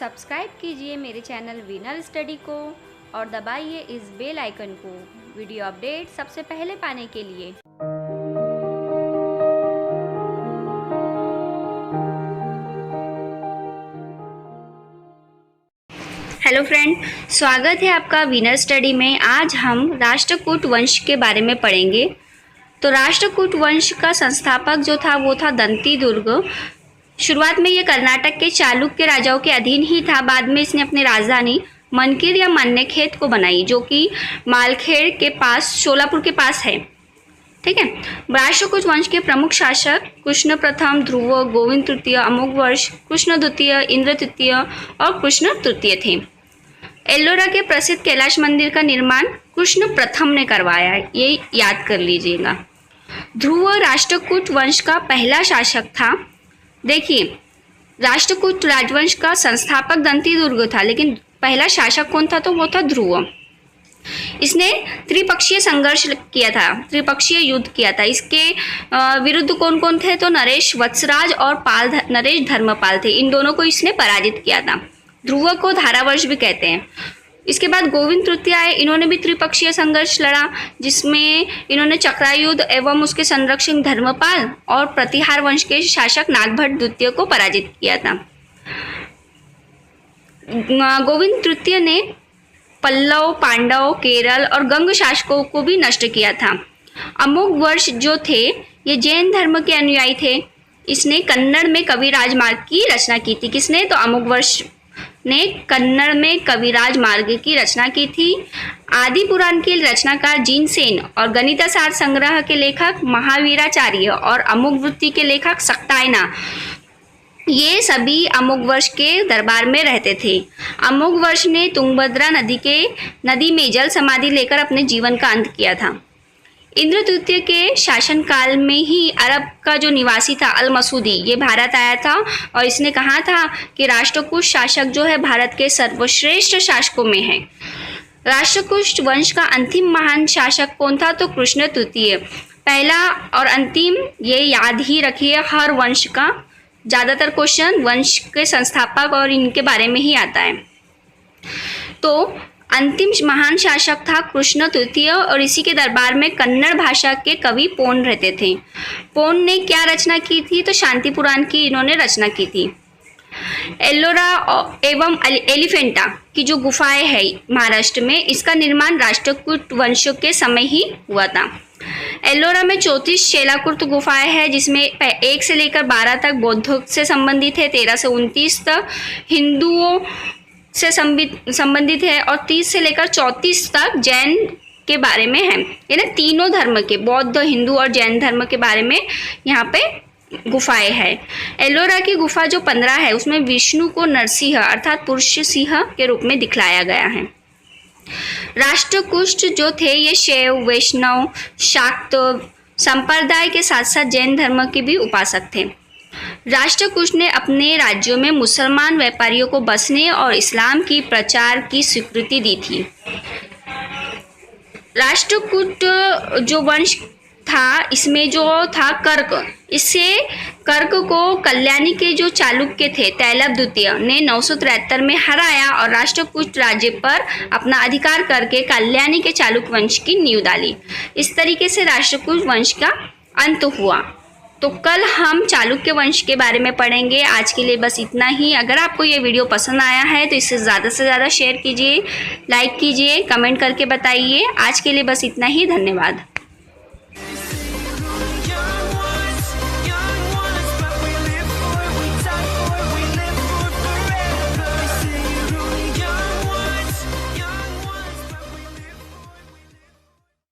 Subscribe कीजिए मेरे channel winner study को और दबाइए इस बेल आइकन को वीडियो अपडेट सबसे पहले पाने के लिए। हेलो फ्रेंड, स्वागत है आपका विनर स्टडी में। आज हम राष्ट्रकूट वंश के बारे में पढ़ेंगे। तो राष्ट्रकूट वंश का संस्थापक जो था वो था दंती दुर्ग। शुरुआत में ये कर्नाटक के चालुक्य राजाओं के अधीन ही था। बाद में इसने अपनी राजधानी मनकिर या मन्नेखेत को बनाई, जो कि मालखेड़ के पास, शोलापुर के पास है। ठीक है। राष्ट्रकूट वंश के प्रमुख शासक कृष्ण प्रथम, ध्रुव, गोविंद तृतीय, अमोघवर्ष, कृष्ण द्वितीय, इंद्र तृतीय और कृष्ण तृतीय थे। एल्लोरा के प्रसिद्ध कैलाश मंदिर का निर्माण कृष्ण प्रथम ने करवाया, ये याद कर लीजिएगा। ध्रुव राष्ट्रकूट वंश का पहला शासक था। देखिए, राष्ट्रकूट राजवंश का संस्थापक दंती दुर्ग था, लेकिन पहला शासक कौन था? तो वो था ध्रुव। इसने त्रिपक्षीय संघर्ष किया था, त्रिपक्षीय युद्ध किया था। इसके विरुद्ध कौन कौन थे? तो नरेश वत्सराज और नरेश धर्मपाल थे। इन दोनों को इसने पराजित किया था। ध्रुव को धारावर्ष भी कहते हैं। इसके बाद गोविंद तृतीय आए। इन्होंने भी त्रिपक्षीय संघर्ष लड़ा, जिसमें इन्होंने चक्रायुद्ध एवं उसके संरक्षक धर्मपाल और प्रतिहार वंश के शासक नागभट्ट द्वितीय को पराजित किया था। गोविंद तृतीय ने पल्लव, पांडव, केरल और गंग शासकों को भी नष्ट किया था। अमोघवर्ष जो थे ये जैन धर्म के अनुयायी थे। इसने कन्नड़ में कविराज मार्ग की रचना की थी। किसने? तो अमोघवर्ष ने कन्नड़ में कविराज मार्ग की रचना की थी। आदि पुराण के रचनाकार जिनसेन और गणितासार संग्रह के लेखक महावीराचार्य और अमोघवृत्ति के लेखक सक्तायना, ये सभी अमोघवर्ष के दरबार में रहते थे। अमोघवर्ष ने तुंगभद्रा नदी में जल समाधि लेकर अपने जीवन का अंत किया था। इंद्र तृतीय के शासनकाल में ही अरब का जो निवासी था अल मसूदी, ये भारत आया था और इसने कहा था कि राष्ट्रकूट शासक जो है भारत के सर्वश्रेष्ठ शासकों में है। राष्ट्रकूट वंश का अंतिम महान शासक कौन था? तो कृष्ण तृतीय। पहला और अंतिम ये याद ही रखिए, हर वंश का ज़्यादातर क्वेश्चन वंश के संस्थापक और इनके बारे में ही आता है। तो अंतिम महान शासक था कृष्ण तृतीय और इसी के दरबार में कन्नड़ भाषा के कवि पोन रहते थे। पोन ने क्या रचना की थी? तो शांति पुराण की इन्होंने रचना की थी। एल्लोरा एवं एलिफेंटा की जो गुफाएं है महाराष्ट्र में, इसका निर्माण राष्ट्रकूट वंश के समय ही हुआ था। एल्लोरा में 34 शैलाकृत गुफाएं हैं, जिसमें 1 से लेकर 12 तक बौद्ध से संबंधित है, 13 से 29 तक हिंदुओं से संबंधित है और 30 से लेकर 34 तक जैन के बारे में है। यानी तीनों धर्म के, बौद्ध, हिंदू और जैन धर्म के बारे में यहाँ पे गुफाएं हैं। एल्लोरा की गुफा जो 15 है, उसमें विष्णु को नरसिंह अर्थात पुरुष सिंह के रूप में दिखलाया गया है। राष्ट्रकूट जो थे ये शैव, वैष्णव, शाक्त संप्रदाय के साथ साथ जैन धर्म के भी उपासक थे। राष्ट्रकूट ने अपने राज्यों में मुसलमान व्यापारियों को बसने और इस्लाम की प्रचार की स्वीकृति दी थी। राष्ट्रकूट जो वंश था, इसमें जो था कर्क, इससे कर्क को कल्याणी के जो चालुक्य थे तैलभ द्वितीय ने 973 में हराया और राष्ट्रकूट राज्य पर अपना अधिकार करके कल्याणी के चालुक्य वंश की नींव डाली। इस तरीके से राष्ट्रकूट वंश का अंत हुआ। तो कल हम चालुक्य वंश के बारे में पढ़ेंगे। आज के लिए बस इतना ही। अगर आपको ये वीडियो पसंद आया है तो इसे ज़्यादा से ज़्यादा शेयर कीजिए, लाइक कीजिए, कमेंट करके बताइए। आज के लिए बस इतना ही। धन्यवाद।